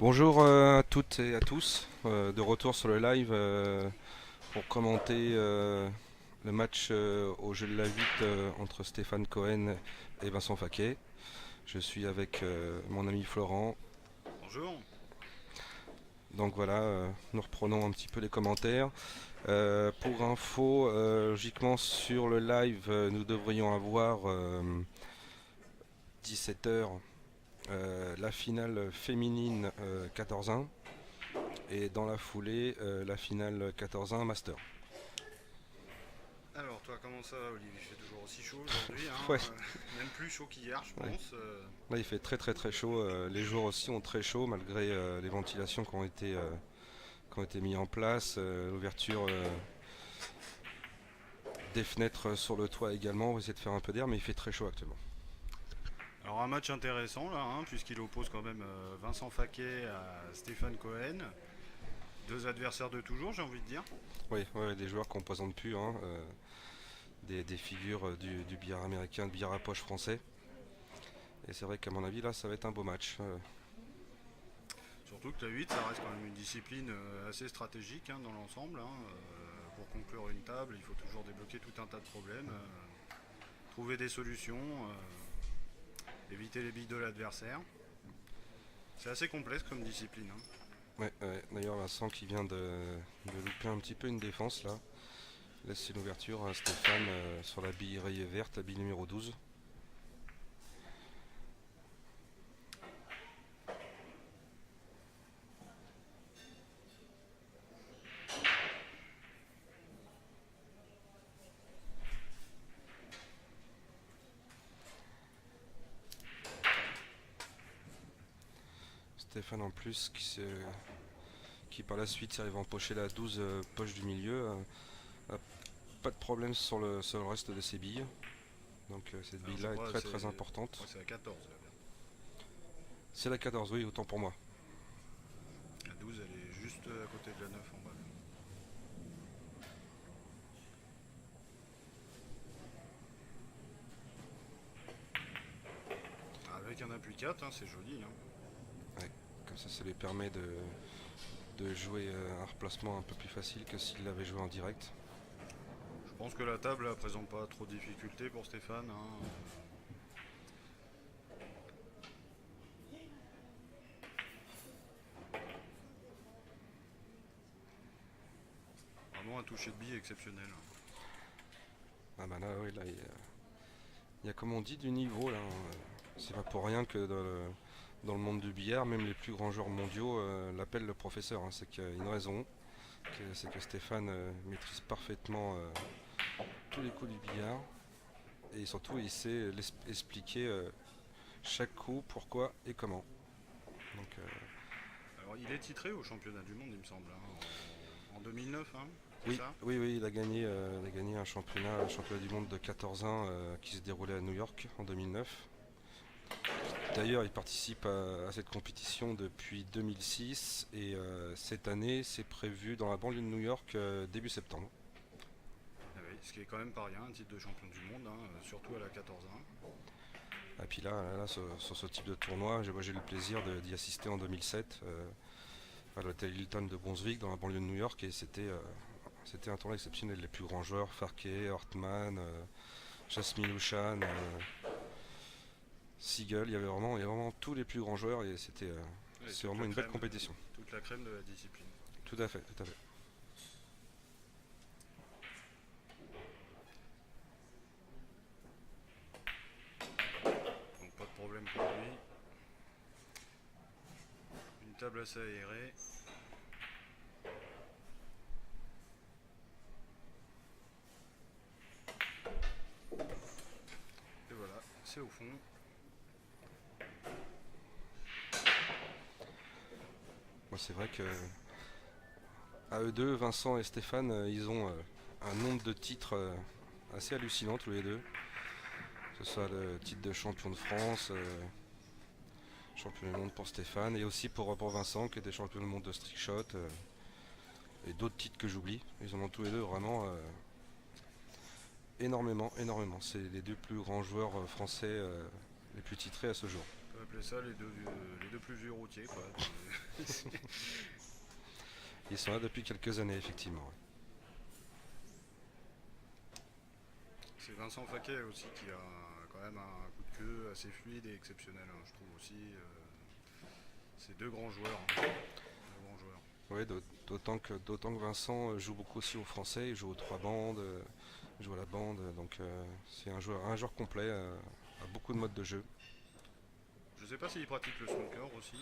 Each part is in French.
Bonjour à toutes et à tous, de retour sur le live pour commenter le match au jeu de la 8 entre Stéphane Cohen et Vincent Faquet. Je suis avec mon ami Florent. Bonjour. Donc voilà, nous reprenons un petit peu les commentaires. Pour info, logiquement sur le live, nous devrions avoir 17h la finale féminine 14-1 et dans la foulée la finale 14-1 Master. Alors toi, comment ça va, Olivier? Il fait toujours aussi chaud aujourd'hui, hein, Ouais, même plus chaud qu'hier, je ouais. pense. Là il fait très très très chaud. Les jours aussi ont très chaud malgré les ventilations qui ont été mis en place. L'ouverture des fenêtres sur le toit également. On va essayer de faire un peu d'air, mais il fait très chaud actuellement. Alors un match intéressant là, hein, puisqu'il oppose quand même Vincent Faquet à Stéphane Cohen. Deux adversaires de toujours, j'ai envie de dire. Oui, ouais, des joueurs qu'on ne présente plus, hein, des figures du billard américain, du billard à poche français. Et c'est vrai qu'à mon avis là ça va être un beau match. Surtout que la 8, ça reste quand même une discipline assez stratégique, hein, dans l'ensemble, hein. Pour conclure une table, il faut toujours débloquer tout un tas de problèmes, trouver des solutions, éviter les billes de l'adversaire. C'est assez complexe comme discipline, hein. Ouais, ouais. D'ailleurs Vincent qui vient de louper un petit peu une défense là. Laisse une ouverture à Stéphane sur la bille rayée verte, la bille numéro 12. Stéphane en plus qui par la suite arrive à empocher la 12 poche du milieu. A pas de problème sur le reste de ses billes. Donc cette Alors bille je là est crois, très c'est, très je importante. crois que c'est la 14 là. C'est la 14, oui, autant pour moi. La 12, elle est juste à côté de la 9 en bas. Avec un appui 4, hein, c'est joli, hein. Ouais. Comme ça lui permet de jouer un replacement un peu plus facile que s'il l'avait joué en direct. Je pense que la table ne présente pas trop de difficultés pour Stéphane, hein. Vraiment un toucher de bille exceptionnel. Ah bah là, oui, là, il y a comme on dit du niveau là. C'est pas pour rien que dans le monde du billard, même les plus grands joueurs mondiaux l'appellent le professeur, hein. C'est qu'il y a une raison. C'est que Stéphane maîtrise parfaitement tous les coups du billard et surtout il sait expliquer chaque coup, pourquoi et comment. Donc Alors il est titré au championnat du monde, il me semble, hein, en 2009, hein, c'est oui, ça? oui, oui, il a gagné un championnat du monde de 14-1 qui se déroulait à New York en 2009. D'ailleurs, il participe à cette compétition depuis 2006 et cette année, c'est prévu dans la banlieue de New York début septembre. Ah oui, ce qui est quand même pas rien, un titre de champion du monde, hein, surtout à la 14-1. Et puis là, sur ce type de tournoi, moi j'ai eu le plaisir d'y assister en 2007 à l'hôtel Hilton de Brunswick dans la banlieue de New York et c'était un tournoi exceptionnel. Les plus grands joueurs, Farkey, Hortman, Jasmine Houchan, Siegel, il y avait vraiment tous les plus grands joueurs et Ouais, c'est vraiment une belle compétition. toute la crème de la discipline. Tout à fait, tout à fait. Donc pas de problème pour lui. Une table assez aérée. Et voilà, c'est au fond. Moi, c'est vrai que à eux deux, Vincent et Stéphane, ils ont un nombre de titres assez hallucinant tous les deux. Que ce soit le titre de champion de France, champion du monde pour Stéphane, et aussi pour Vincent qui était champion du monde de Strict Shot, et d'autres titres que j'oublie. Ils en ont tous les deux vraiment énormément, énormément. C'est les deux plus grands joueurs français les plus titrés à ce jour. Peu à appelait ça les deux plus vieux routiers, quoi. Ils sont là depuis quelques années, effectivement. Ouais. C'est Vincent Faquet aussi qui a quand même un coup de queue assez fluide et exceptionnel, hein, je trouve aussi. C'est deux grands joueurs, hein. Deux grands joueurs. Ouais, d'autant que Vincent joue beaucoup aussi au français, il joue aux trois bandes, il joue à la bande, donc c'est un joueur complet, a beaucoup de modes de jeu. Je sais pas s'il pratique le snooker aussi.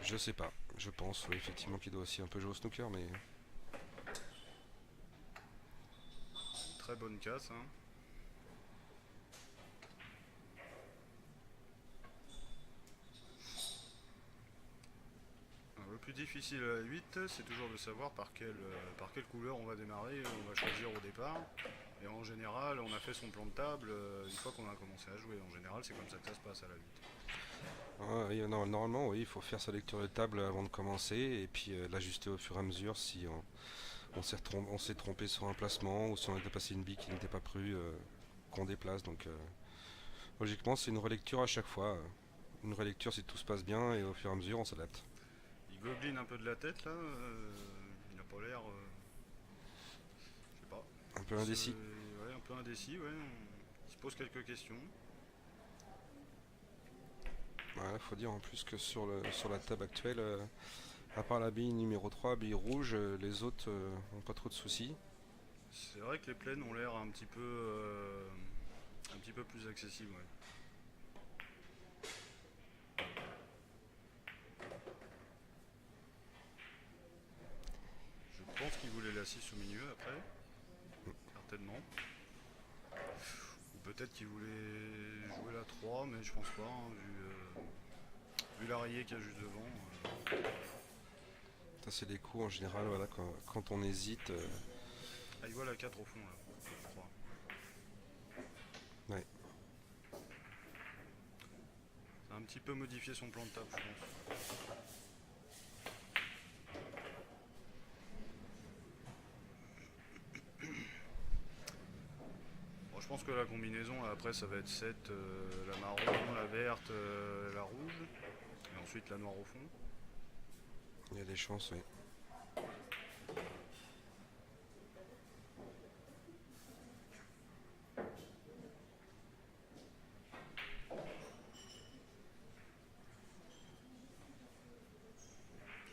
Je sais pas, je pense oui, effectivement qu'il doit aussi un peu jouer au snooker, mais Très bonne casse, hein. Alors, le plus difficile à la 8, c'est toujours de savoir par quelle couleur on va démarrer, on va choisir au départ. Et en général, on a fait son plan de table une fois qu'on a commencé à jouer. En général, c'est comme ça que ça se passe à la 8. ouais, non, normalement oui, il faut faire sa lecture de table avant de commencer et puis l'ajuster au fur et à mesure si on s'est trompé sur un placement ou si on a dépassé une bille qui n'était pas prévue qu'on déplace. Donc logiquement c'est une relecture à chaque fois. Une relecture si tout se passe bien et au fur et à mesure on s'adapte. Il gobeline un peu de la tête là, il n'a pas l'air, je sais pas, Un peu indécis. ouais, un peu indécis, ouais. Il se pose quelques questions. Ouais, faut dire en plus que sur la table actuelle, à part la bille numéro 3, bille rouge, les autres ont pas trop de soucis. C'est vrai que les plaines ont l'air un petit peu plus accessibles, ouais. Je pense qu'il voulait la 6 au milieu après, certainement. Ou peut-être qu'il voulait jouer la 3, mais je pense pas, hein, vu la rayée qu'il y a juste devant. Ça c'est les coups en général, voilà, quand on hésite. Ah, il voit la 4 au fond, là, je crois. Ouais. Ça a un petit peu modifié son plan de table, je pense. Bon, je pense que la combinaison, là, après, ça va être 7, la marron, la verte, la rouge, et ensuite la noire au fond. Il y a des chances, oui.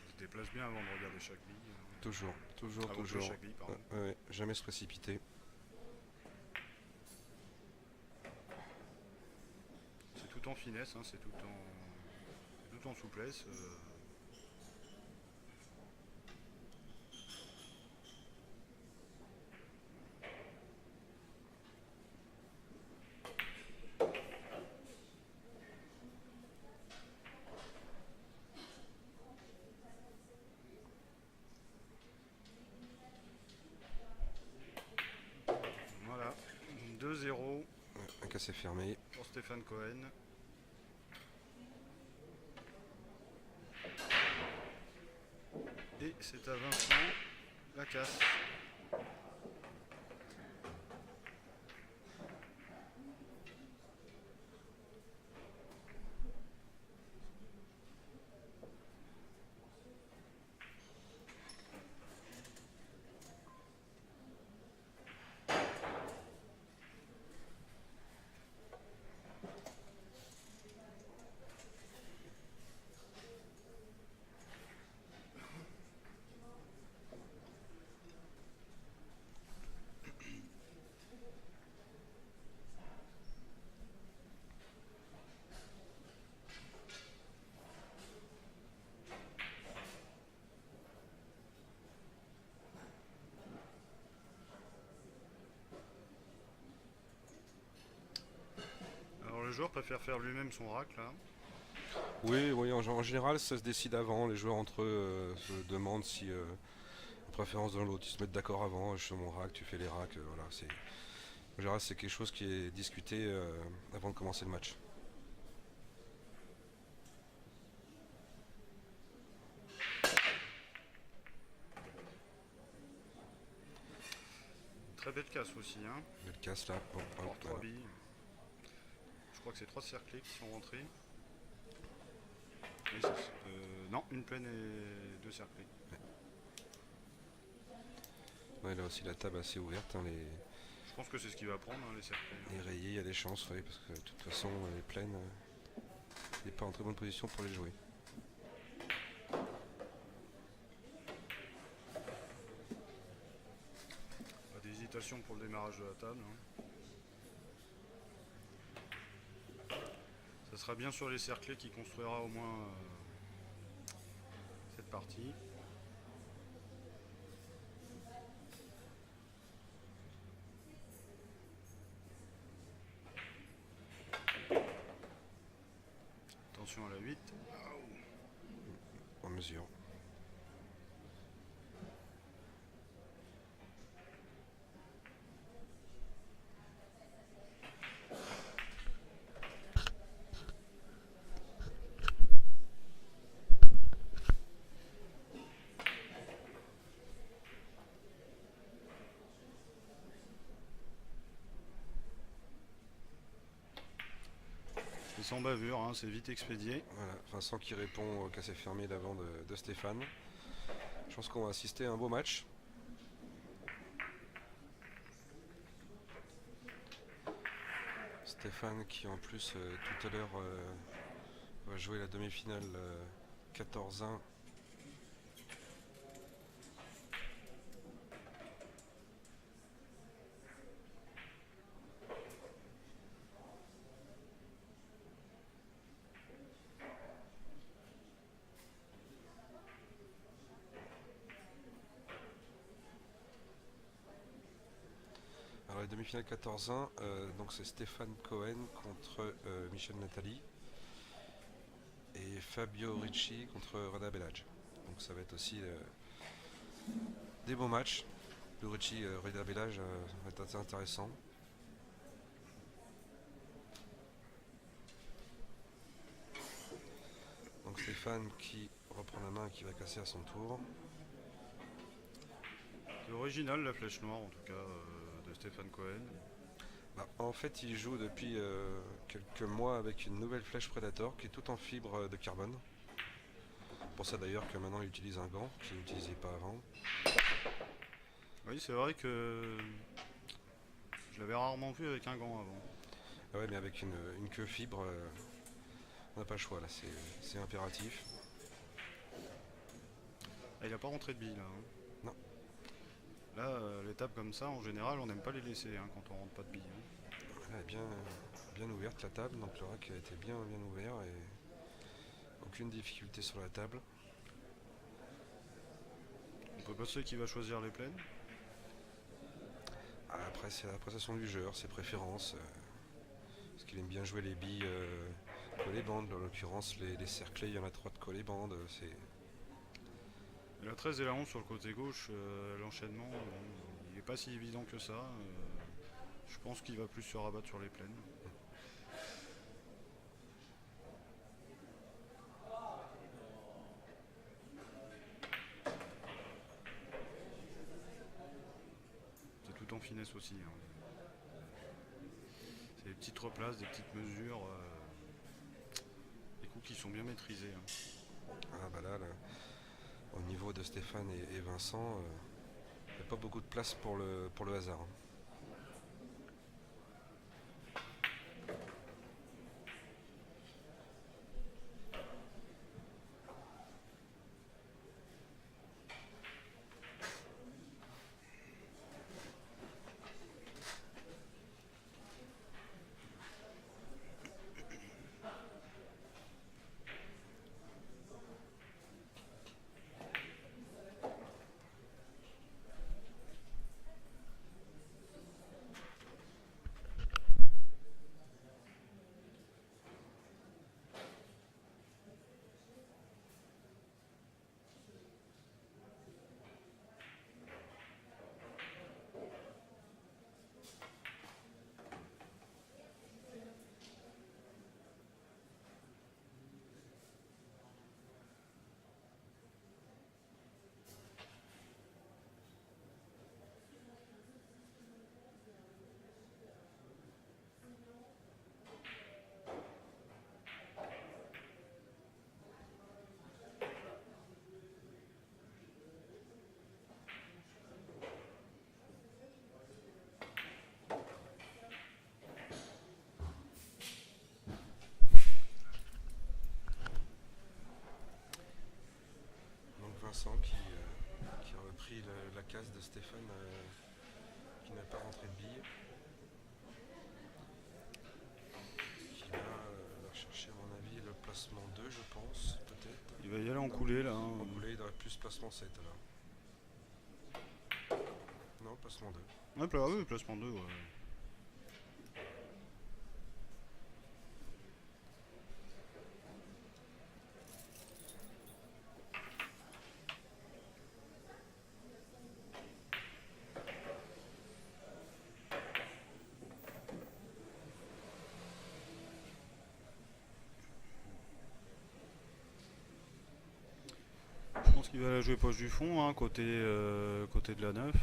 Il se déplace bien avant de regarder chaque bille. Toujours, toujours, Avant de jouer toujours. chaque bille, pardon. Ouais, jamais se précipiter. C'est tout en finesse, hein, c'est tout en souplesse. Voilà, 2-0 Ouais, un cassé fermé. pour Stéphane Cohen. Et c'est à Vincent la casse. Alors le joueur préfère faire lui-même son rack là. Oui, oui, en général, ça se décide avant. Les joueurs entre eux se demandent si, la préférence d'un l'autre, ils se mettent d'accord avant. Je fais mon rack, tu fais les racks. Voilà, en général, c'est quelque chose qui est discuté avant de commencer le match. Très belle casse aussi, hein. Le casse là, hop, hop, Pour 3 voilà. billes. Je crois que c'est 3 cerclés qui sont rentrés. Non, une plaine et 2 cerclés. Ouais, là aussi la table assez ouverte, hein, Je pense que c'est ce qu'il va prendre, hein, les cerclés. les rayés, il y a des chances, oui, parce que de toute façon les plaines, il n'est pas en très bonne position pour les jouer. Pas d'hésitation pour le démarrage de la table. Hein. Ça sera bien sur les cerclés qui construira au moins cette partie. Attention à la 8. En mesure. C'est sans bavure, hein, c'est vite expédié. Voilà, Vincent qui répond au cassé fermé d'avant de Stéphane. Je pense qu'on va assister à un beau match. Stéphane qui en plus tout à l'heure va jouer la demi-finale 14-1. Alors la demi-finale 14-1, donc c'est Stéphane Cohen contre Michel Nathalie et Fabio Ricci contre Reda Bellage. Donc ça va être aussi des beaux matchs. Le Ricci Reda Bellage va être assez intéressant. Donc Stéphane qui reprend la main et qui va casser à son tour. C'est original la flèche noire en tout cas de Stéphane Cohen. En fait, il joue depuis quelques mois avec une nouvelle flèche Predator qui est toute en fibre de carbone. Pour ça d'ailleurs que maintenant il utilise un gant qu'il n'utilisait pas avant. Oui, c'est vrai que je l'avais rarement vu avec un gant avant. Ah ouais, mais avec une queue fibre, on n'a pas le choix là, c'est impératif. Ah, il n'a pas rentré de bille là. Hein. Non. Là, les tables comme ça, en général, on n'aime pas les laisser hein, quand on rentre pas de bille. Hein. Elle est bien ouverte la table, donc le rack a été bien ouvert et aucune difficulté sur la table. On peut penser qui va choisir les plaines. Après, c'est l'appréciation du joueur, ses préférences. Parce qu'il aime bien jouer les billes collet-bande. En l'occurrence, les cerclés, il y en a 3 de collet-bande. Et la 13 et la 11 sur le côté gauche, l'enchaînement, il n'est pas si évident que ça. Je pense qu'il va plus se rabattre sur les plaines. C'est tout en finesse aussi. Hein. C'est des petites replaces, des petites mesures. Des coups qui sont bien maîtrisés. Hein. Ah bah là, au niveau de Stéphane et Vincent, il n'y a pas beaucoup de place pour le hasard. Vincent qui a repris la case de Stéphane qui n'a pas rentré de billes. Qui va chercher à mon avis le placement 2 je pense, peut-être. Il va y aller en coulée là. En coulée il aurait plus placement 7 alors. Non, placement 2. Ouais, oui, placement 2, ouais. Je pense qu'il va la jouer poche du fond, hein, côté de la 9.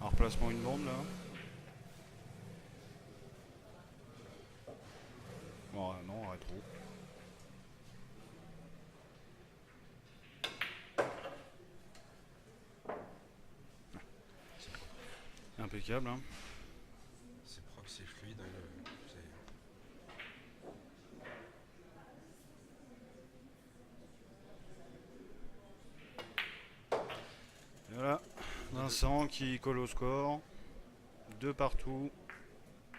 Un replacement une bande là. Bon, non, rétro. Impeccable, hein. C'est propre, c'est fluide. Et voilà, Vincent qui colle au score. 2 partout.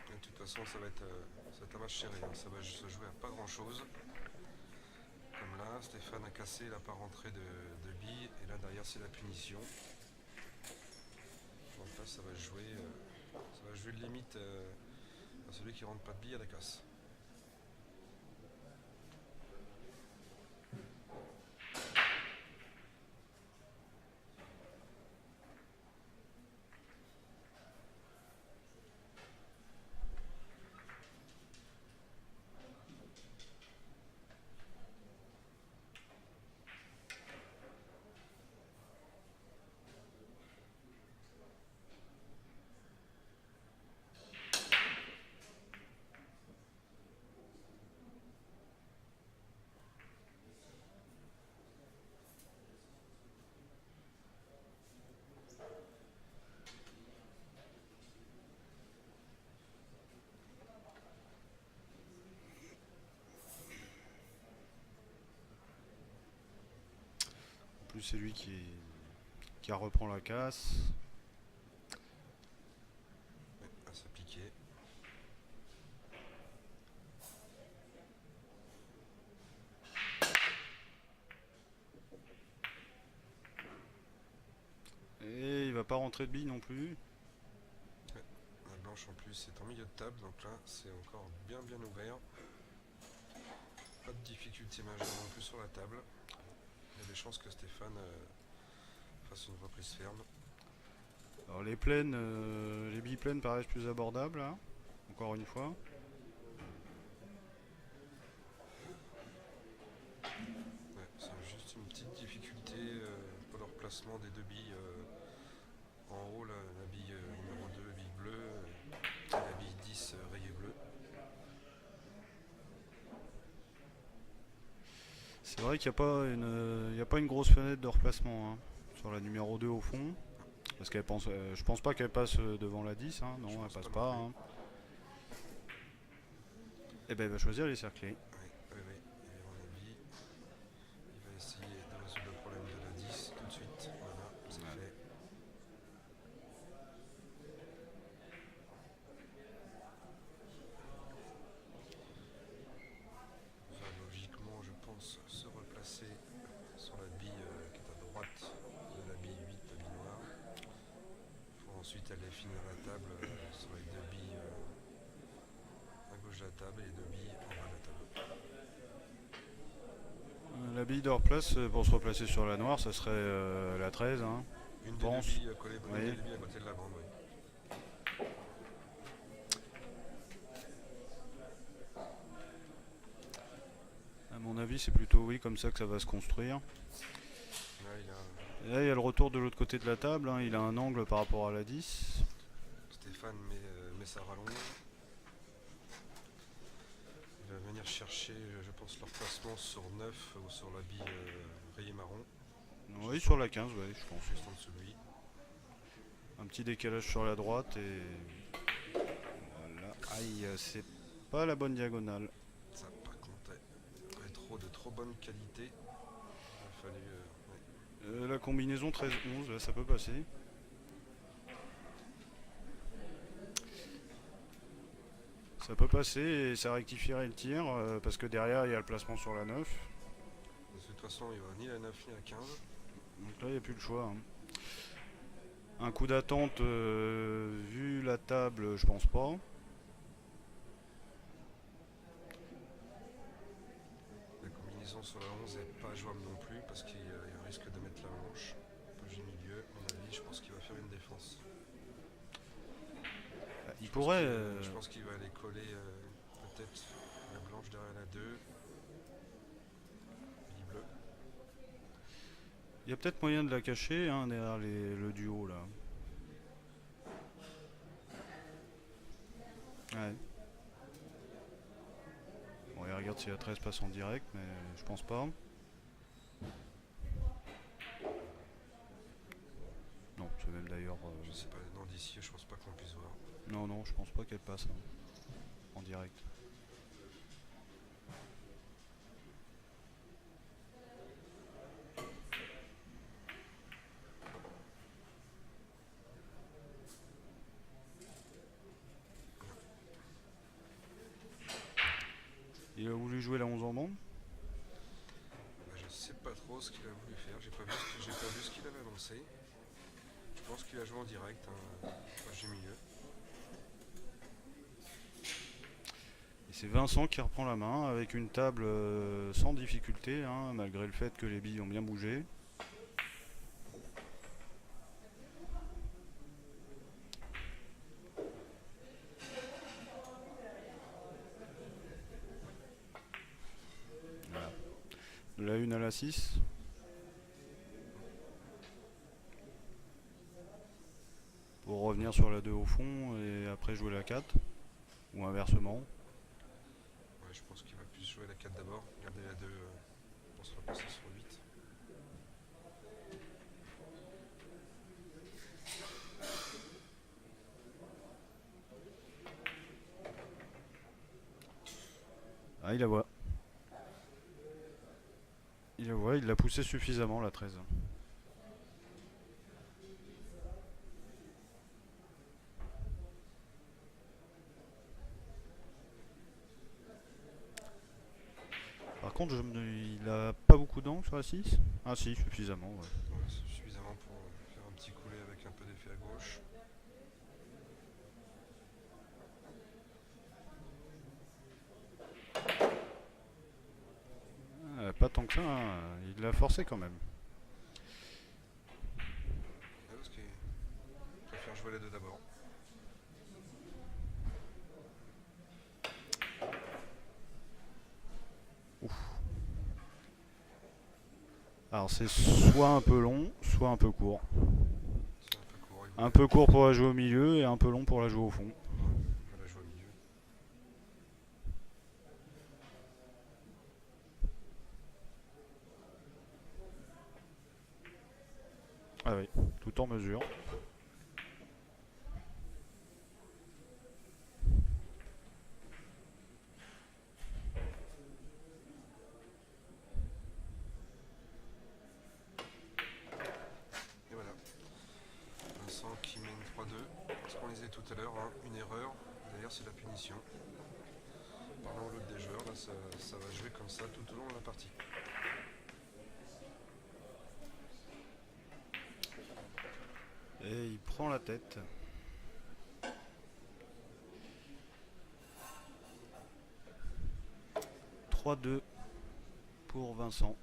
De toute façon, ça va être un match serré. Hein. Ça va se jouer à pas grand chose. Comme là, Stéphane a cassé, il n'a pas rentré de billes. Et là, derrière, c'est la punition. Donc là, ça va jouer de limite à celui qui rentre pas de billes à la casse. En plus, c'est lui qui reprend la casse. Ouais, à s'appliquer. Et il va pas rentrer de bille non plus. La blanche en plus est en milieu de table, donc là c'est encore bien ouvert. Pas de difficulté majeure non plus sur la table. Il y a des chances que Stéphane fasse une reprise ferme. Alors les billes pleines paraissent plus abordables, hein, encore une fois. Ouais, c'est juste une petite difficulté pour le replacement des deux billes. En haut, la bille numéro 2, bille bleue, et la bille 10, rayée bleue. C'est vrai qu'il n'y a pas une grosse fenêtre de replacement, hein, sur la numéro 2 au fond. Parce qu'elle pense, je pense pas qu'elle passe devant la 10, hein. Non, elle passe pas. Hein. Et ben elle va choisir les cerclés. Oui. Et à mon avis, il va essayer de résoudre le problème de la 10 tout de suite. Voilà, c'est fait. Va logiquement, je pense, se replacer sur la bille qui est à droite de la bille 8, la bille noire. Pour ensuite aller finir la table sur les deux billes à gauche de la table et les deux billes en bas de la table. La bille de replace pour se replacer sur la noire, ça serait la 13. Hein. Une des deux billes collée Oui. à côté de la bande, oui. À mon avis, c'est plutôt oui comme ça que ça va se construire. Et là, il y a le retour de l'autre côté de la table. Hein. Il a un angle par rapport à la 10. Stéphane met sa rallonge. Il va venir chercher, je pense, leur placement sur 9 ou sur la bille rayée marron. Oui, sur la 15, ouais, je pense. Juste en dessous de lui. Un petit décalage sur la droite et... Voilà. Aïe, c'est pas la bonne diagonale. Ça, par contre, rétro de trop bonne qualité. Il a fallu. Ouais. La combinaison 13-11, là, ça peut passer. Ça peut passer et ça rectifierait le tir parce que derrière il y a le placement sur la 9. De toute façon, il va ni la 9 ni la 15. Donc là il n'y a plus le choix, hein. Un coup d'attente vu la table, je pense pas. La combinaison sur la 11 n'est pas jouable non plus parce qu'il risque de mettre la manche. Page du milieu, à mon avis, je pense qu'il va faire une défense. Il pourrait. Je pense qu'il va aller coller peut-être la blanche derrière la 2. Lit bleu. Il y a peut-être moyen de la cacher hein, derrière le duo là. Ouais. Bon, il regarde si la 13 passe en direct, mais je pense pas. Non, c'est même d'ailleurs. Je sais pas, non, d'ici, je pense pas qu'on puisse voir. Non, non, je pense pas qu'elle passe hein, en direct. Il a voulu jouer la 11 en bande. Bah, je sais pas trop ce qu'il a voulu faire, j'ai pas vu ce qu'il avait annoncé. Je pense qu'il a joué en direct, hein, page du milieu. Et c'est Vincent qui reprend la main avec une table sans difficulté, hein, malgré le fait que les billes ont bien bougé. Voilà. De la 1 à la 6. Pour revenir sur la 2 au fond et après jouer la 4. Ou inversement. Ouais, je pense qu'il va plus jouer la 4 d'abord, garder la 2 pour se repasser sur 8. Ah, il la voit. Il la voit, il l'a poussé suffisamment la 13. Par contre, il a pas beaucoup d'angles sur la 6. Ah si, suffisamment, ouais. Ouais, c'est suffisamment pour faire un petit couler avec un peu d'effet à gauche. Pas tant que ça, hein. Il l'a forcé quand même. Ouais, parce qu'il préfère jouer les 2 d'abord. Alors c'est soit un peu long, soit un peu court. C'est un peu court. Un peu court pour la jouer au milieu et un peu long pour la jouer au fond. Ouais, il va la jouer au milieu. Ah oui, tout en mesure. Et voilà. Vincent qui mène 3-2. Ce qu'on disait tout à l'heure, hein, une erreur. D'ailleurs, c'est la punition. Par l'un ou l'autre des joueurs, là, ça va jouer comme ça tout au long de la partie. Et il prend la tête. « 3-2 pour Vincent.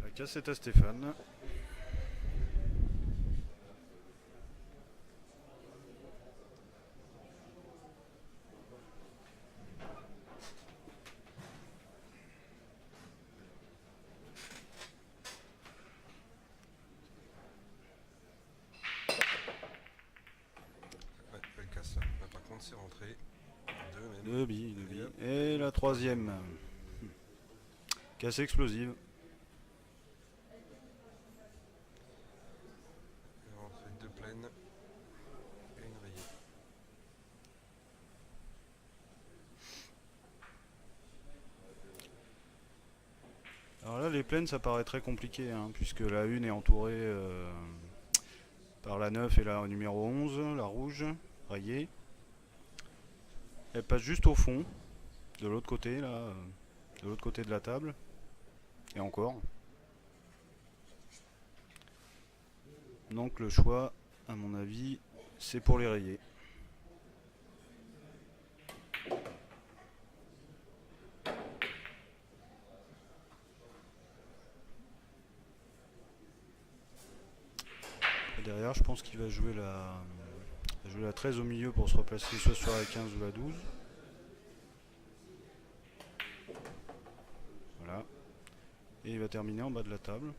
La cassette à Stéphane. c'est rentré. Deux même. Deux billes, deux Et billes. hop. Et la troisième. Casse explosive. Et on fait deux pleines et une rayée. Alors là, les plaines, ça paraît très compliqué, hein, puisque la une est entourée par la 9 et la numéro 11, la rouge, rayée. Elle passe juste au fond, de l'autre côté, là, de l'autre côté de la table. Et encore. Donc le choix, à mon avis, c'est pour les rayer. Et derrière, je pense qu'il va jouer la 13 au milieu pour se replacer soit sur la 15 ou la 12. Voilà. Et il va terminer en bas de la table.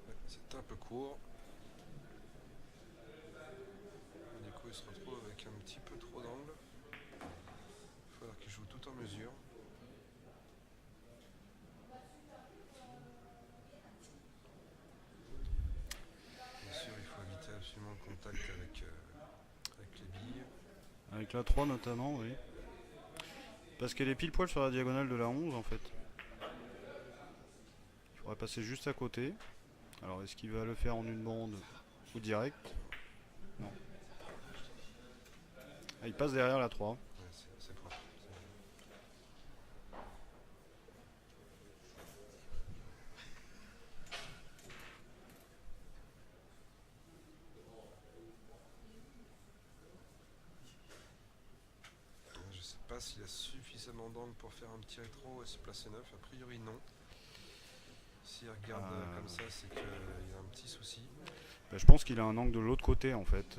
Ouais, c'était un peu court. Du coup, il se retrouve avec un petit peu trop d'angle. Il faudra qu'il joue tout en mesure. Bien sûr, il faut éviter absolument le contact avec les billes. Avec la 3 notamment, oui. Parce qu'elle est pile poil sur la diagonale de la 11 en fait. Il faudrait passer juste à côté. Alors est-ce qu'il va le faire en une bande ou direct? Non. Ah, il passe derrière la 3. Ouais, c'est propre. Je sais pas s'il a suffisamment d'angle pour faire un petit rétro et se placer neuf. A priori, non. S'il regarde comme ça, c'est qu'il y a un petit souci. Bah, je pense qu'il a un angle de l'autre côté en fait.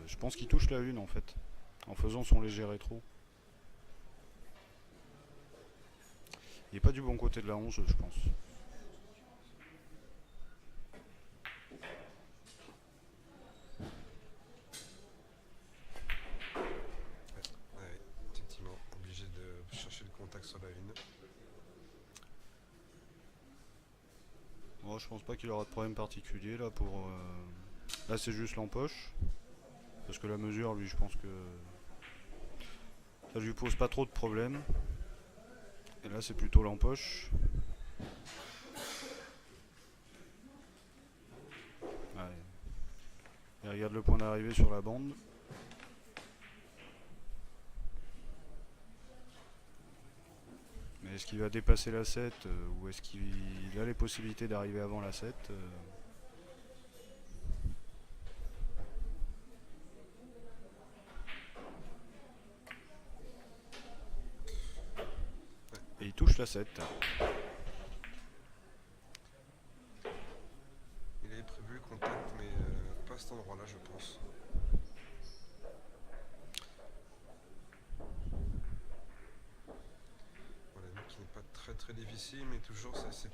Je pense qu'il touche la 1 en fait. En faisant son léger rétro. Il n'est pas du bon côté de la 11 je pense. Ouais, effectivement, obligé de chercher le contact sur la 1. Bon, je pense pas qu'il aura de problème particulier là pour. Là c'est juste l'empoche. Parce que la mesure, lui, je pense que ça lui pose pas trop de problèmes. Et là c'est plutôt l'empoche. Ouais. Et regarde le point d'arrivée sur la bande. Mais est-ce qu'il va dépasser la 7 ou est-ce qu'il a les possibilités d'arriver avant la 7 Et il touche la 7. Il avait prévu le contact, mais pas à cet endroit-là, je pense. Voilà, donc qui n'est pas très difficile, mais toujours ces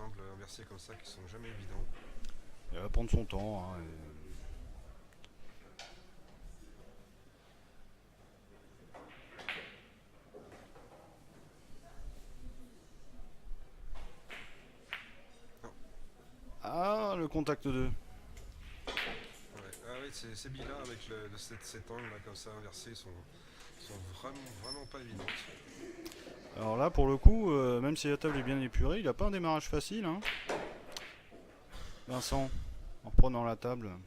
angles inversés comme ça qui sont jamais évidents. Il va prendre son temps. Hein, Ah, le contact 2. Ouais. Ah oui, ces billes-là avec cet angle là, comme ça inversé sont vraiment pas évidentes. Alors là, pour le coup, même si la table est bien épurée, il a pas un démarrage facile. Hein. Vincent, en reprenant la table. Ouais, non,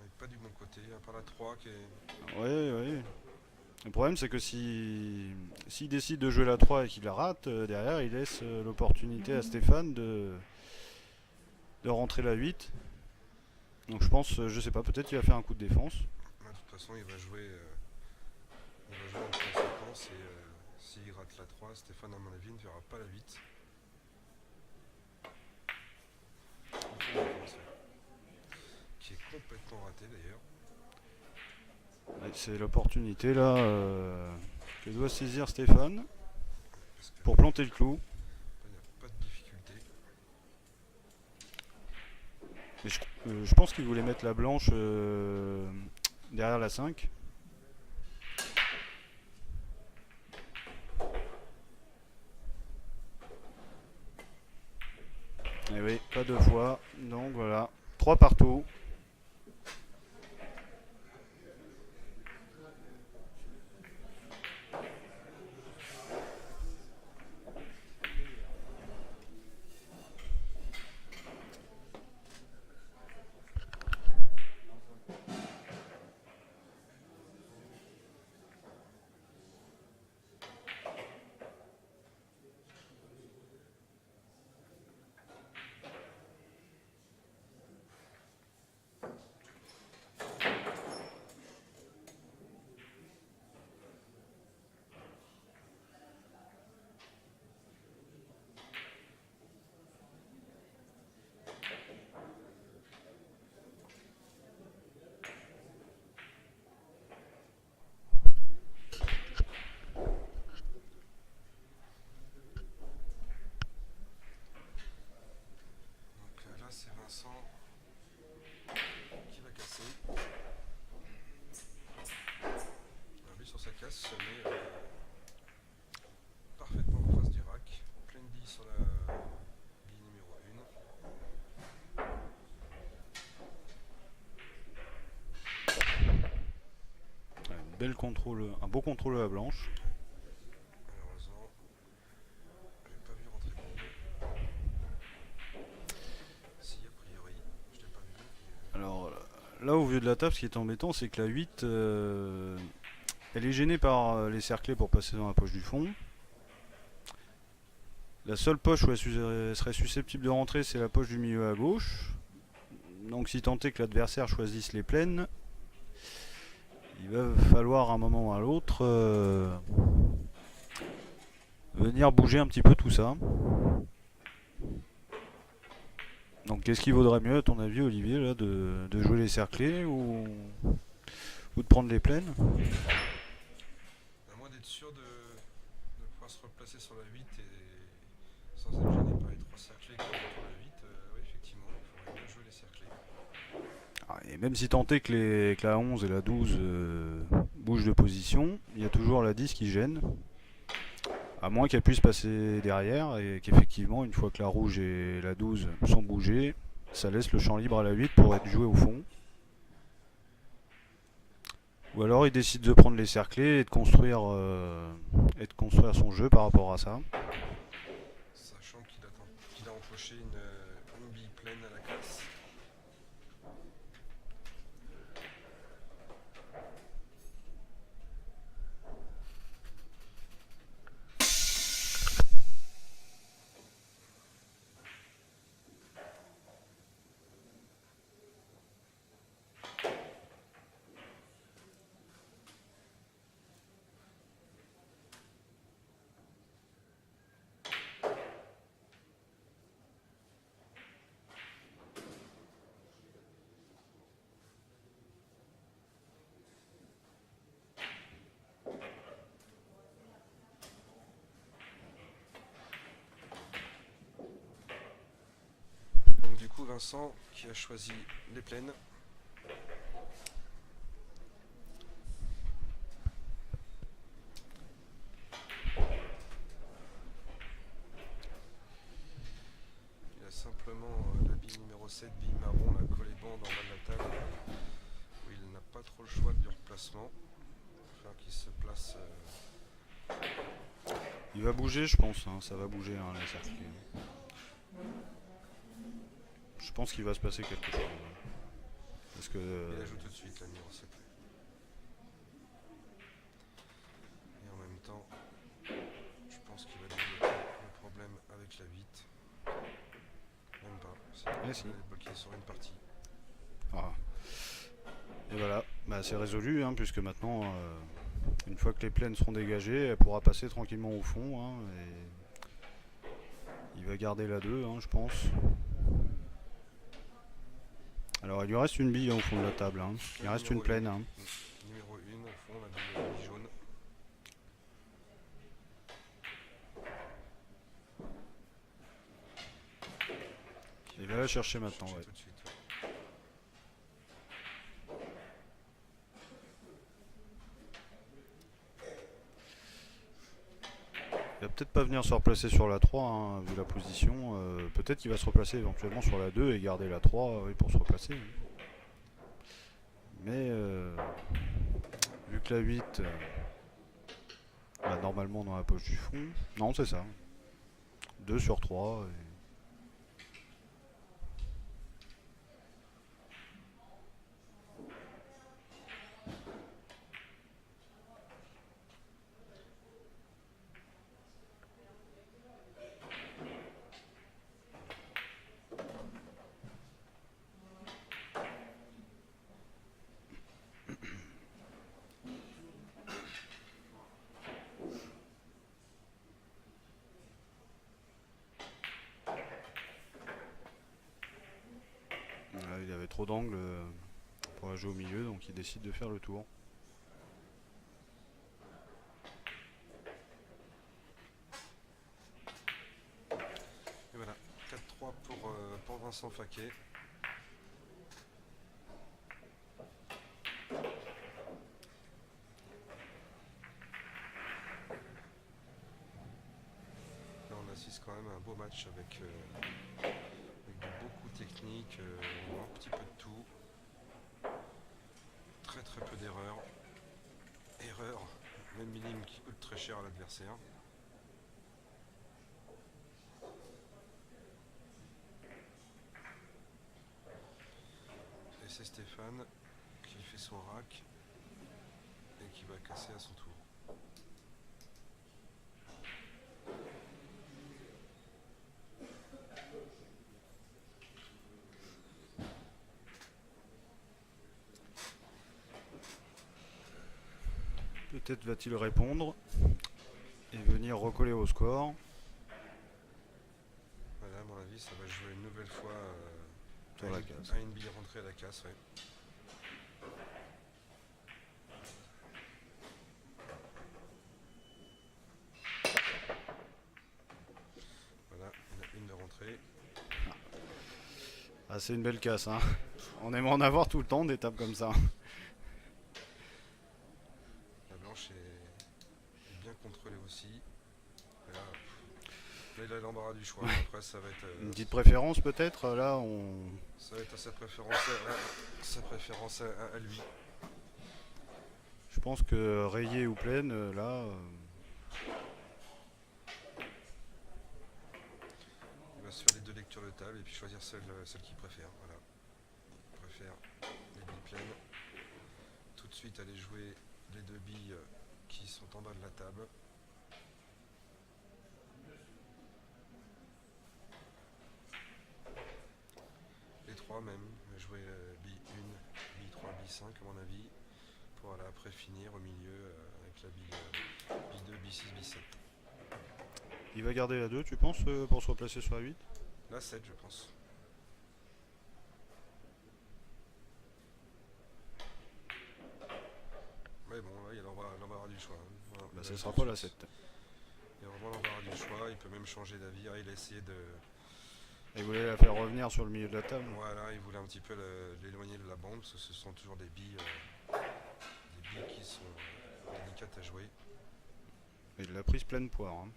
il est pas du bon côté, à part la 3 qui est... Oui, oui. Le problème, c'est que s'il décide de jouer la 3 et qu'il la rate, derrière, il laisse l'opportunité à Stéphane de rentrer la 8. Donc je pense, je sais pas, peut-être qu'il va faire un coup de défense. De toute façon, il va jouer en conséquence et s'il rate la 3, Stéphane, à mon avis, ne verra pas la 8. Qui est complètement raté d'ailleurs. Ouais, c'est l'opportunité là Que doit saisir Stéphane Parce que pour planter le clou. il n'y a pas de difficulté. Et je pense qu'il voulait mettre la blanche derrière la 5. Et oui, pas deux fois. Donc voilà, 3 partout. Donc là c'est Vincent qui va casser. Alors, lui sur sa casse se met parfaitement en face du rack. Pleine bille sur la bille numéro 1. Un beau contrôle à la blanche. Malheureusement, j'ai pas vu rentrer le bille. Si, a priori, je l'ai pas vu. Alors là, au vu de la table, ce qui est embêtant, c'est que la 8, elle est gênée par les cerclés pour passer dans la poche du fond. La seule poche où elle serait susceptible de rentrer, c'est la poche du milieu à gauche. Donc si tant est que l'adversaire choisisse les plaines, il va falloir à un moment ou à l'autre venir bouger un petit peu tout ça. Donc qu'est-ce qui vaudrait mieux à ton avis, Olivier, là, de jouer les cerclés ou de prendre les plaines? À moins d'être sûr de pouvoir se replacer sur la 8 et sans être gêné par les 3 cerclés qui sont autour de la 8, oui, effectivement, il faudrait bien jouer les cerclés. Et même si tant est que la 11 et la 12 bougent de position, il y a toujours la 10 qui gêne. À moins qu'elle puisse passer derrière et qu'effectivement, une fois que la rouge et la 12 sont bougées, ça laisse le champ libre à la 8 pour être joué au fond. Ou alors il décide de prendre les cerclés et de construire son jeu par rapport à ça. Sachant qu'il a empoché une bille pleine à la casse. Donc du coup Vincent qui a choisi les plaines. Il a simplement la bille numéro 7, bille marron, la collée bande en bas de la table, où il n'a pas trop le choix du replacement. Il va falloir qu'il se place. Il va bouger, je pense, hein, ça va bouger les cerclés. Je pense qu'il va se passer quelque chose. Parce que, Il ajoute tout de suite la numéro 7. Et en même temps, je pense qu'il va débloquer le problème avec la 8. Même pas. Ah, Il si. va bloquer sur une partie. Ah. Et voilà, bah, c'est résolu, hein, puisque maintenant, une fois que les plaines seront dégagées, elle pourra passer tranquillement au fond. Hein, et il va garder la 2, hein, je pense. Alors il lui reste une bille au fond de la table, hein. Il reste une plaine. Hein. Numéro 1 au fond, la bille jaune. Elle va chercher maintenant, chercher ouais. tout de suite. Il va peut-être pas venir se replacer sur la 3, hein, vu la position. Peut-être qu'il va se replacer éventuellement sur la 2 et garder la 3 oui, pour se replacer. Mais vu que la 8 va normalement dans la poche du fond. Non, c'est ça. 2 sur 3. Il avait trop d'angles pour la jouer au milieu, donc il décide de faire le tour. Et voilà, 4-3 pour Vincent Faquet. Là on assiste quand même à un beau match avec beaucoup de technique, on voit un petit peu de tout. Très peu d'erreurs. Erreurs, même minime qui coûte très cher à l'adversaire. Et c'est Stéphane qui fait son rack et qui va casser à son tour. Peut-être va-t-il répondre et venir recoller au score. Voilà, à mon avis, ça va jouer une nouvelle fois Sur la casse. à une bille rentrée à la casse. Ouais. Voilà, il y en a une de rentrée. Ah, c'est une belle casse, hein. On aime en avoir tout le temps des tables comme ça. La blanche est bien contrôlée aussi. Et là, il a l'embarras du choix. Après, ça va être, Une petite préférence peut-être. Là, ça va être sa préférence à lui. je pense que rayé ou pleine, là, Il va se faire les deux lectures de table et puis choisir celle qu'il préfère. Voilà. Il préfère les billes pleines. Tout de suite aller jouer les deux billes qui sont en bas de la table. Les trois même. Il va jouer bille 1, bille 3, bille 5 à mon avis. Pour aller après finir au milieu avec la bille 2, bille 6, bille 7. il va garder la 2, tu penses, pour se replacer sur la 8. La 7 je pense. Mais bon, là, il y a l'embarras du choix. Voilà, Bah, il ce a sera tout pas de la suite. 7. Il y a vraiment l'embarras du choix, il peut même changer d'avis. Ah, il a essayé de. Il voulait la faire revenir sur le milieu de la table. Voilà, il voulait un petit peu l'éloigner de la bande parce que ce sont toujours des billes qui sont délicates à jouer. Et il l'a prise pleine poire, hein.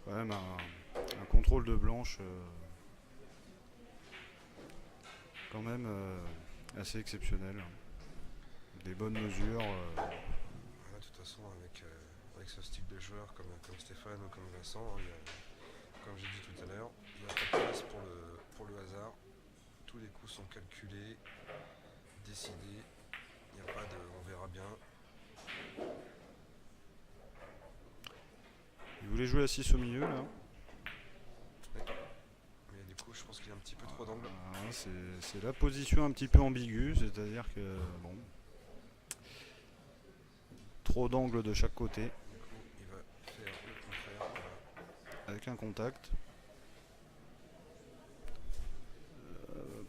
Quand même un contrôle de blanche quand même assez exceptionnel. Des bonnes mesures. Voilà, de toute façon, avec ce style de joueur comme Stéphane ou comme Vincent, comme j'ai dit tout à l'heure, il n'y a pas de place pour le hasard. Tous les coups sont calculés, décidés. Il n'y a pas de. On verra bien. Il voulait jouer à 6 au milieu là. Mais du coup, je pense qu'il y a un petit peu trop d'angle. C'est la position un petit peu ambiguë, c'est-à-dire que bon, trop d'angles de chaque côté. Du coup, il va faire le contraire. Voilà. Avec un contact.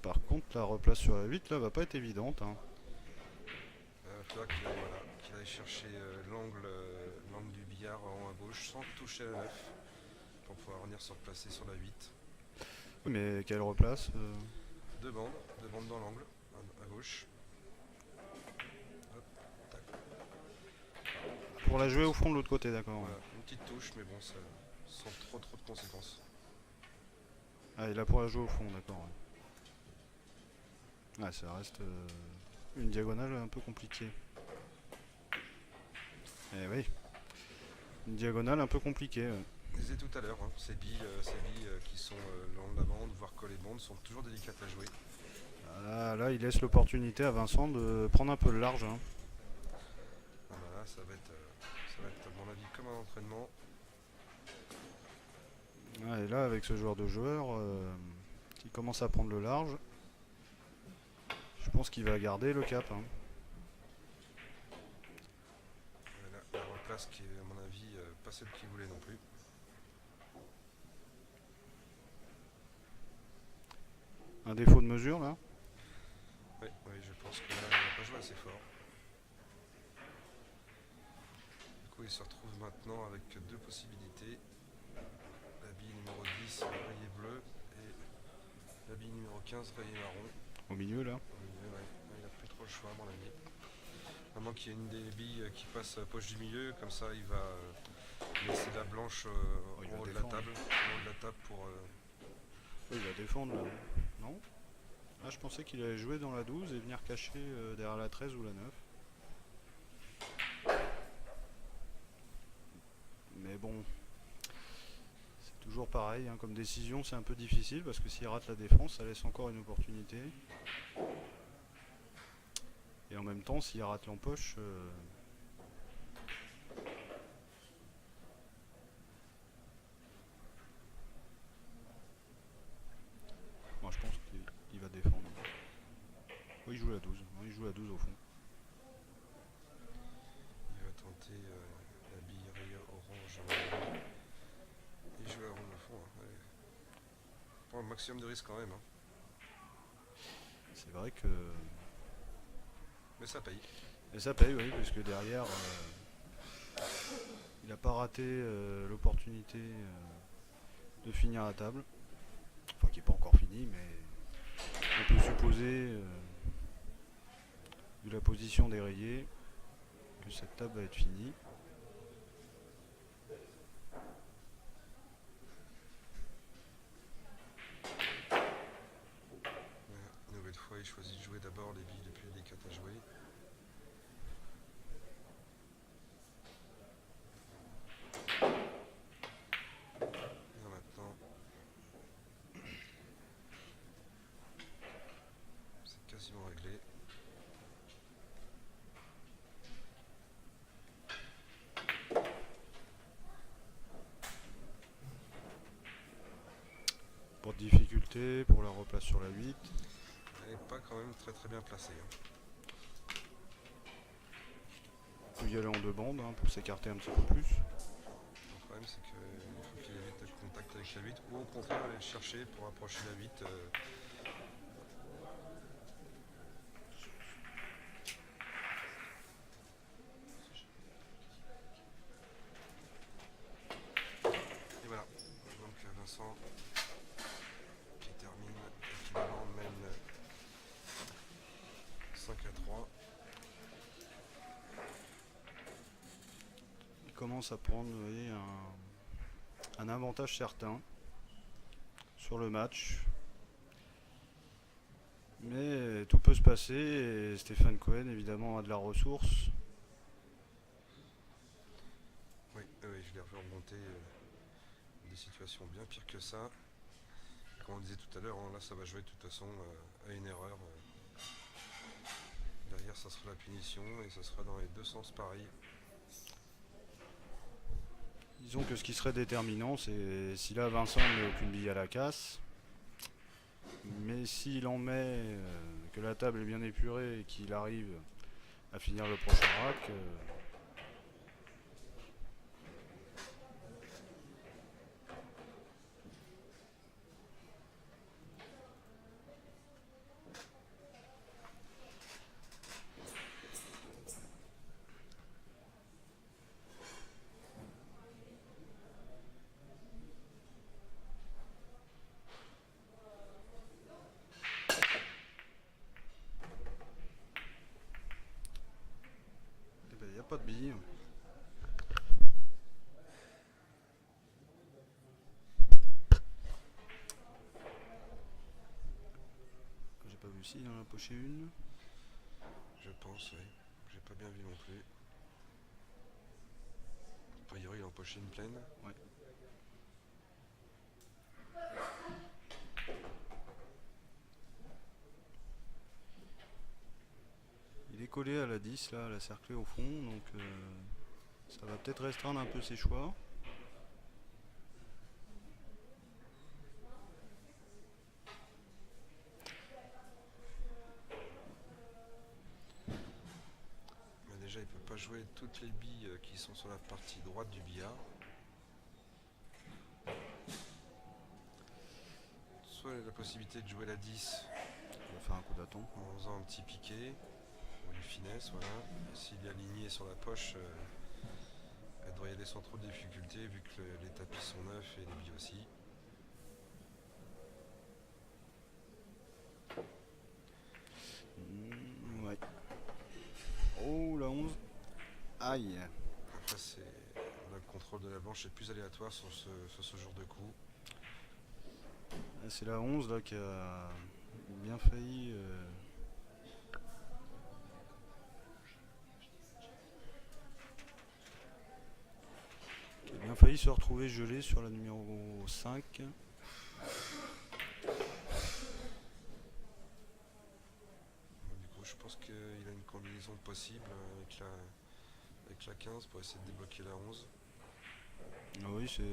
Par contre, la replace sur la 8 là va pas être évidente, hein. vois qu'il aille chercher l'angle du billard en à gauche sans toucher la 9 pour pouvoir venir se replacer sur la 8. Mais qu'elle replace. Deux bandes dans l'angle, à gauche. Hop, tac. Pour la jouer au fond de l'autre côté, d'accord. Voilà, une petite touche, mais bon, ça, sans trop de conséquences. Ah, et là pour la jouer au fond, d'accord. Ouais, ça reste une diagonale un peu compliquée. Eh oui, une diagonale un peu compliquée. Ouais. Je disais tout à l'heure, hein, ces billes qui sont le long de la bande, voire collées bandes, sont toujours délicates à jouer. Là, il laisse l'opportunité à Vincent de prendre un peu le large. Hein. Ah bah là, ça va être à mon avis comme un entraînement. Ouais, et là, avec ce joueur de joueur qui commence à prendre le large, je pense qu'il va garder le cap. Hein. La replace qui est à mon avis pas celle qu'il voulait non plus. Un défaut de mesure là. Oui, je pense que là, il n'a pas joué assez fort. Du coup, il se retrouve maintenant avec deux possibilités. La bille numéro 10, rayé bleu, et la bille numéro 15, rayé marron. Au milieu là. Au milieu, ouais. Il n'a plus trop le choix, à mon avis. À moins qu'il y ait une des billes qui passe à la poche du milieu, comme ça, il va laisser la blanche au haut de la table. Pour... Oui, il va défendre là. Non? Ah, je pensais qu'il allait jouer dans la 12 et venir cacher derrière la 13 ou la 9. Mais bon, c'est toujours pareil, hein, comme décision c'est un peu difficile parce que s'il rate la défense, ça laisse encore une opportunité. Et en même temps, s'il rate l'empoche, moi je pense qu'il va défendre. Oui, il joue la 12. Non, il joue la 12 au fond. Il va tenter la bille rayée orange. Il joue la ronde au fond. Hein. Prend un maximum de risque quand même. Hein. C'est vrai que... Mais ça paye. Et ça paye, oui, parce que derrière, il n'a pas raté l'opportunité de finir à table. Enfin, qui n'est pas encore fini, mais on peut supposer, vu la position des rayés, que cette table va être finie. Une nouvelle fois, il choisit de jouer d'abord les billes les plus délicates à jouer. Là maintenant, c'est quasiment réglé. Pas de difficulté pour la replace sur la 8. Elle n'est pas quand même très bien placée. Hein. Il peut y aller en deux bandes hein, pour s'écarter un petit peu plus. Le problème c'est qu'il faut qu'il évite le contact avec la 8 ou au contraire aller le chercher pour approcher la 8. Et voilà, donc Vincent qui termine et qui maintenant mène 5-3. Il commence à prendre, vous voyez, un avantage certain sur le match. Mais tout peut se passer et Stéphane Cohen évidemment a de la ressource. Oui, je l'ai revu remonter des situations bien pires que ça. Comme on disait tout à l'heure, hein, là ça va jouer de toute façon à une erreur. Derrière ça sera la punition et ça sera dans les deux sens pareil. Disons que ce qui serait déterminant, c'est si là Vincent ne met aucune bille à la casse. Mais s'il en met, que la table est bien épurée et qu'il arrive à finir le prochain rack, ici d'en empocher une. Je pense, oui. J'ai pas bien vu non plus. A priori, il a empoché une pleine. Ouais. Il est collé à la 10, là, à la cerclée au fond, donc ça va peut-être restreindre un peu ses choix. Mais déjà, il peut pas jouer toutes les billes qui sont sur la partie droite du billard. Soit il a la possibilité de jouer la 10 On va faire un coup d'âton. en faisant un petit piqué ou du finesse, voilà. S'il est aligné sur la poche, elle devrait y aller sans trop de difficulté vu que les tapis sont neufs et les billes aussi. Ouais. Oh, la 11. Aïe. Après, on a le contrôle de la blanche est plus aléatoire sur ce genre de coup. C'est la 11 là qui a bien failli. Qui a bien failli se retrouver gelé sur la numéro 5. Du coup, je pense qu'il a une combinaison possible avec la 15 pour essayer de débloquer la 11. Ah oui, c'est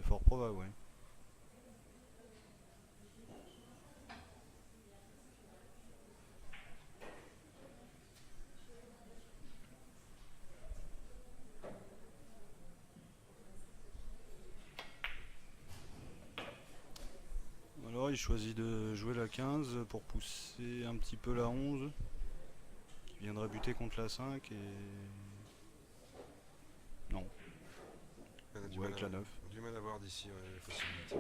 fort probable, ouais. Alors il choisit de jouer la 15 pour pousser un petit peu la 11 qui viendrait buter contre la 5 et... Non, On a ou avec la 9. du mal à voir d'ici les possibilités.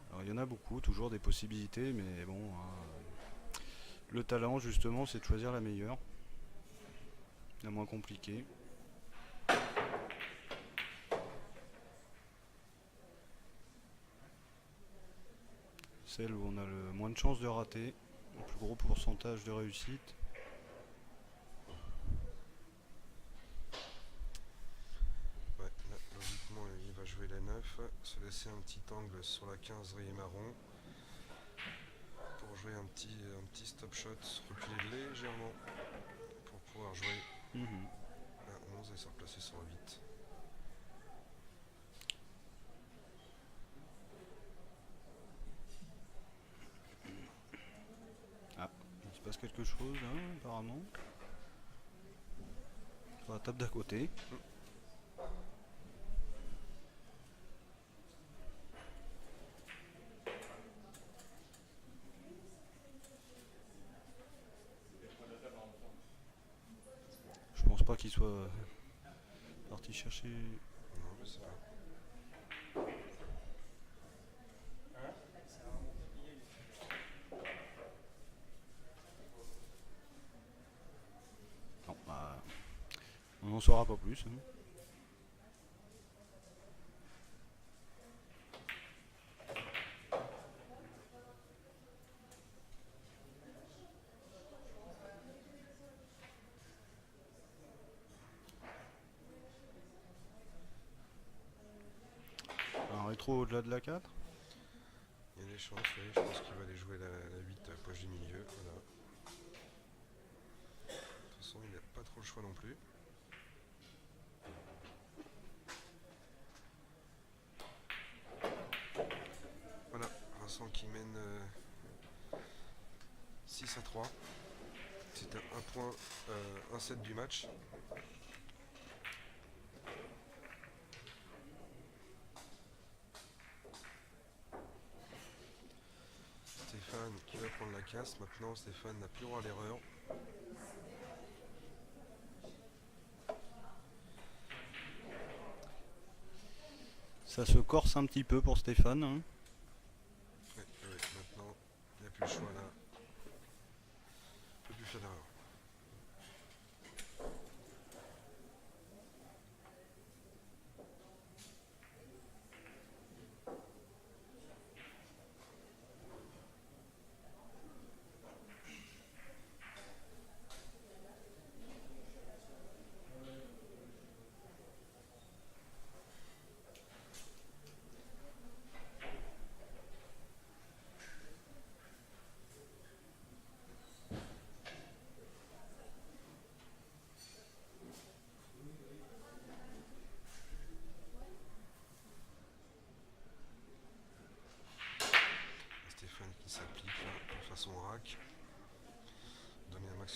Alors il y en a beaucoup, toujours des possibilités, mais bon, hein, le talent justement c'est de choisir la meilleure, la moins compliquée. Celle où on a le moins de chances de rater, le plus gros pourcentage de réussite. Ouais, là, logiquement, il va jouer la 9, se laisser un petit angle sur la 15 rayé marron pour jouer un petit stop shot, reculer légèrement pour pouvoir jouer la 11 et se replacer sur la 8. Ah, il se passe quelque chose là, apparemment. Sur la table d'à côté. Je pense pas qu'il soit parti chercher. Non, mais c'est pas. Non, bah, on n'en saura pas plus. Hein. Un rétro au-delà de la 4. Il y a des chances, oui, je pense qu'il va aller jouer la 8 poche du milieu. Voilà. De toute façon, il n'a pas trop le choix non plus. Voilà, Vincent qui mène 6 à 3. C'est un point, un set du match. Stéphane qui va prendre la casse. Maintenant, Stéphane n'a plus droit à l'erreur. Ça se corse un petit peu pour Stéphane. Hein. Ouais, maintenant, il n'y a plus le choix là. Il ne peut plus faire d'erreur.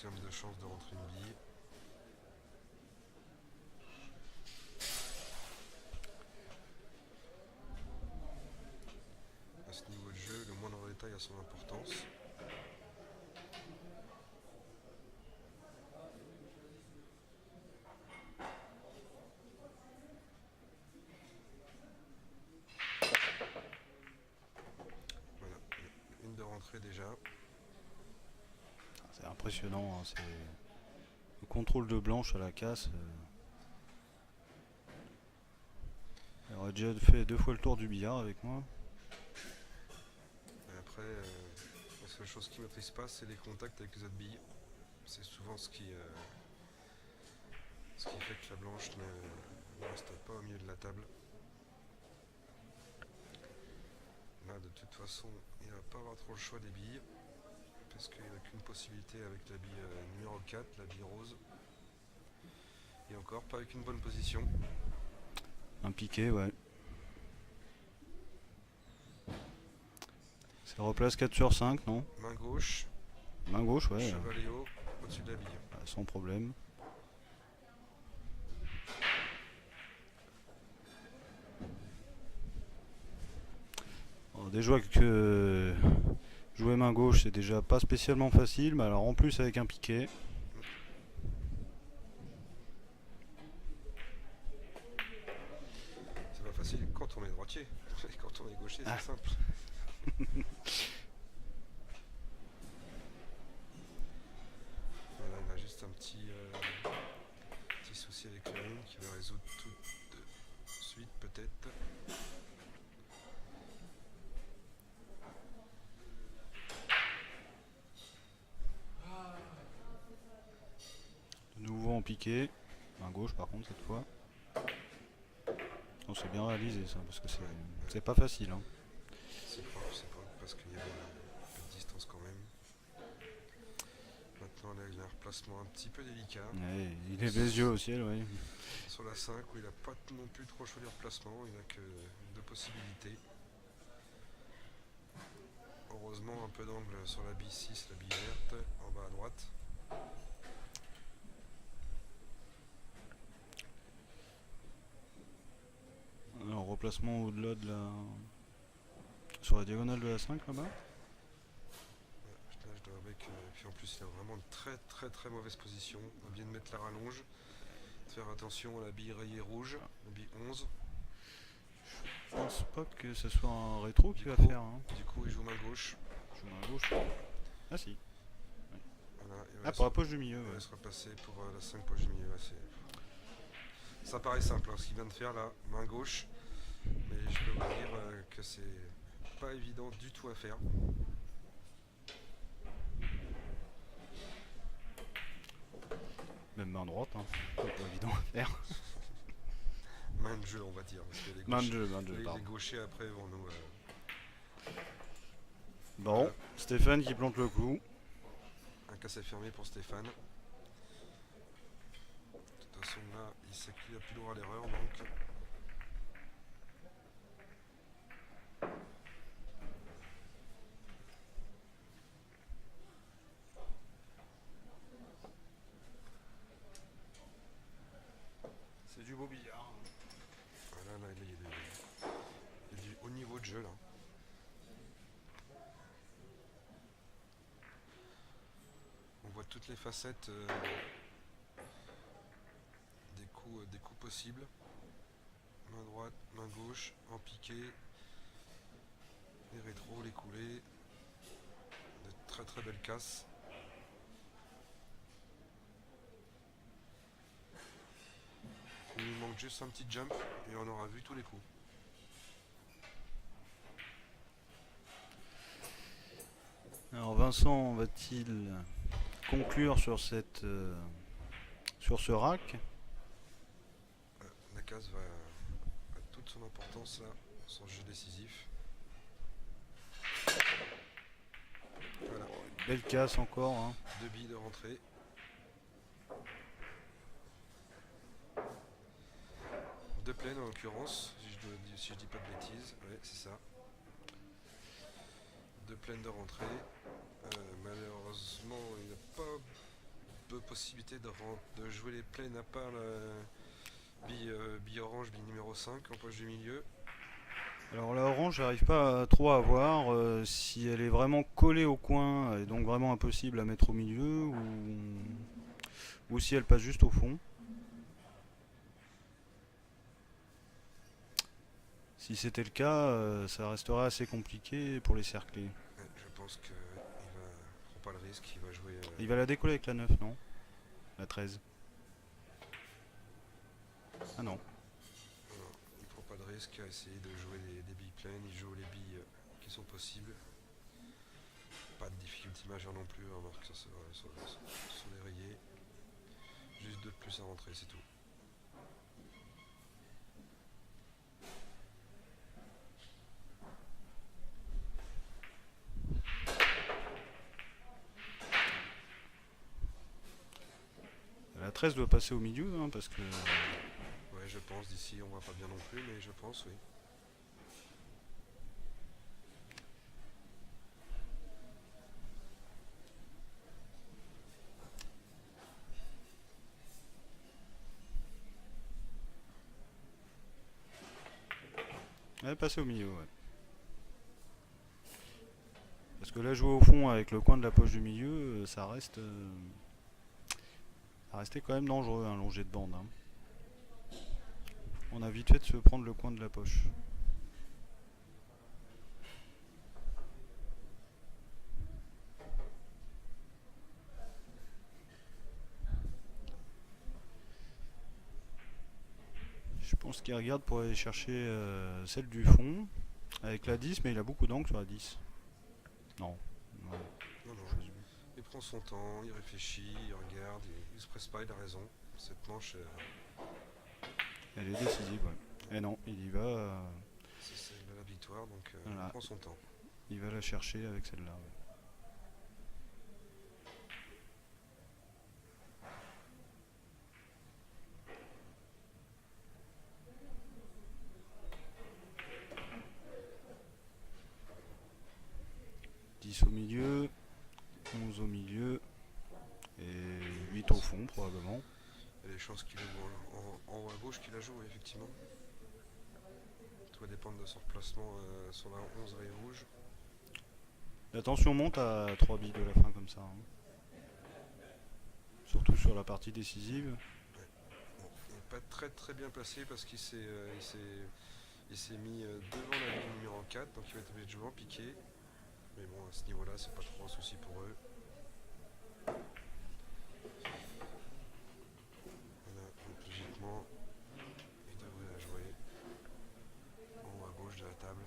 maximum de chances de rentrer une bille. À ce niveau de jeu, le moindre détail a son importance. Voilà, une de rentrée déjà. C'est impressionnant, hein, c'est le contrôle de blanche à la casse. Elle aurait déjà fait 2 fois le tour du billard avec moi. Et après, la seule chose qui ne maîtrise pas, c'est les contacts avec les autres billes. C'est souvent ce qui fait que la blanche ne reste pas au milieu de la table. Là, de toute façon, il ne va pas avoir trop le choix des billes, parce qu'il n'a qu'une possibilité avec la bille numéro 4, la bille rose. Et encore, pas avec une bonne position. Un piqué, ouais. Ça replace 4 sur 5, non? Main gauche, Main gauche, ouais. chevalet haut, au-dessus de la bille. Sans problème. Alors, déjà que jouer main gauche, c'est déjà pas spécialement facile, mais alors en plus avec un piqué. C'est pas facile quand on est droitier. Quand on est gaucher, c'est simple. Voilà, il a juste un petit souci avec la lune qui va résoudre tout de suite peut-être. De nouveau en piqué. Main gauche par contre cette fois. Oh, c'est bien réalisé ça, parce que c'est pas facile. Hein. C'est pas parce qu'il y avait un peu de distance quand même. Maintenant là, il a un replacement un petit peu délicat. Ouais, il est les yeux au ciel, oui. Sur la 5 où il n'a pas non plus trop choisi le replacement, il n'a que 2 possibilités. Heureusement un peu d'angle sur la bille 6, la bille verte, en bas à droite. Alors replacement au-delà de la... Sur la diagonale de la 5 là-bas. Là je dois avec, puis en plus il a vraiment une très mauvaise position. On va bien de mettre la rallonge. Faire attention à la bille rayée rouge, la bille 11. Je pense pas que ce soit un rétro qui va coup, faire. Hein. Du coup il joue main gauche. Je joue main gauche. Ah si. Voilà, Ah pour la poche du milieu. Il Ouais. va se repasser pour la 5 poche du milieu. Ouais, ça paraît simple hein, ce qu'il vient de faire là, main gauche. Mais je peux vous dire que c'est pas évident du tout à faire. Même main droite, hein. C'est pas évident à faire. Main de jeu on va dire. Parce que les Main de gauchers, jeu, les pardon. gauchers après vont nous... Bon, Stéphane qui plante le coup. Un cassé fermé pour Stéphane. De toute façon là, il sait qu'il n'a plus droit à l'erreur donc. C'est du beau billard. Voilà, là, il y a du haut niveau de jeu là. On voit toutes les facettes des coups possibles. Main droite, main gauche, en piqué, les rétros, les coulées, de très belles casses. Il nous manque juste un petit jump et on aura vu tous les coups. Alors Vincent va-t-il conclure sur cette sur ce rack? La case va a toute son importance là, son jeu décisif. Voilà, Belle casse encore. Hein. 2 billes de rentrée. Deux plaines en l'occurrence, si je dis pas de bêtises, ouais c'est ça. 2 plaines de rentrée. Malheureusement il n'a pas d'autres possibilités de jouer les plaines à part la bille orange, bille numéro 5 en poche du milieu? Alors la orange, j'arrive pas trop à voir si elle est vraiment collée au coin et donc vraiment impossible à mettre au milieu ou si elle passe juste au fond. Si c'était le cas, ça resterait assez compliqué pour les cercler. Ouais, je pense qu'il prend pas le risque, il va jouer. Il va la décoller avec la 9, non? La 13. Ah non. Il prend pas de risque à essayer de jouer des billes pleines, il joue les billes qui sont possibles. Pas de difficulté majeure non plus, remarque ça sur les rayés. Juste 2 de plus à rentrer, c'est tout. La 13 doit passer au milieu, hein, parce que Ouais, je pense, d'ici on voit pas bien non plus, mais je pense, oui. elle est passée au milieu, ouais. Parce que là, jouer au fond avec le coin de la poche du milieu, ça restait quand même dangereux, un long jet de bande, hein. On a vite fait de se prendre le coin de la poche. Je pense qu'il regarde pour aller chercher celle du fond avec la 10, mais il a beaucoup d'angles sur la 10. Non. Ouais. Non, non. Il prend son temps, il réfléchit, il regarde, il se presse pas, il a raison. Cette manche, Elle est décisive, ouais. Et non, il y va. c'est celle de la victoire, donc Voilà. il prend son temps. Il va la chercher avec celle-là, ouais. Au milieu, 11 au milieu et 8 au fond probablement. Il y a des chances qu'il joue en haut à gauche qu'il la joue, oui, effectivement. Tout va dépendre de son replacement sur la 11 rayon rouge. La tension monte à 3 billes de la fin comme ça, hein. Surtout sur la partie décisive. Bon, il n'est pas très bien placé parce qu'il s'est mis devant la ligne numéro 4, donc il va être obligé de jouer en piqué. Mais bon, à ce niveau-là, c'est pas trop un souci pour eux. Voilà, donc logiquement, il devrait la jouer en haut à gauche de la table.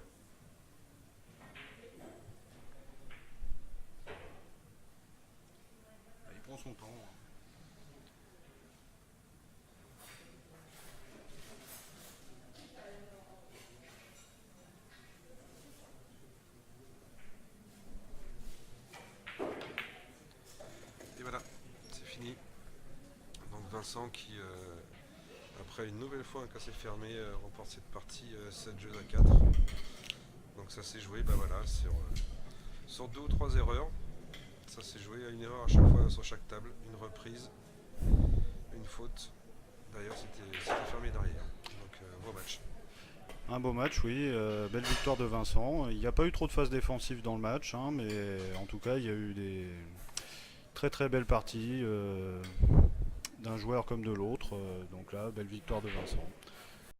Il prend son temps. Et voilà, c'est fini. Donc Vincent qui, après une nouvelle fois un cassé fermé, remporte cette partie 7 jeux à 4. Donc ça s'est joué, bah voilà, sur 2 ou 3 erreurs. Ça s'est joué à une erreur à chaque fois sur chaque table, une reprise, une faute. D'ailleurs c'était fermé derrière. Donc beau match. Un beau match, oui. Belle victoire de Vincent. Il n'y a pas eu trop de phases défensives dans le match, hein, mais en tout cas il y a eu des très belles parties d'un joueur comme de l'autre. Donc là, belle victoire de Vincent.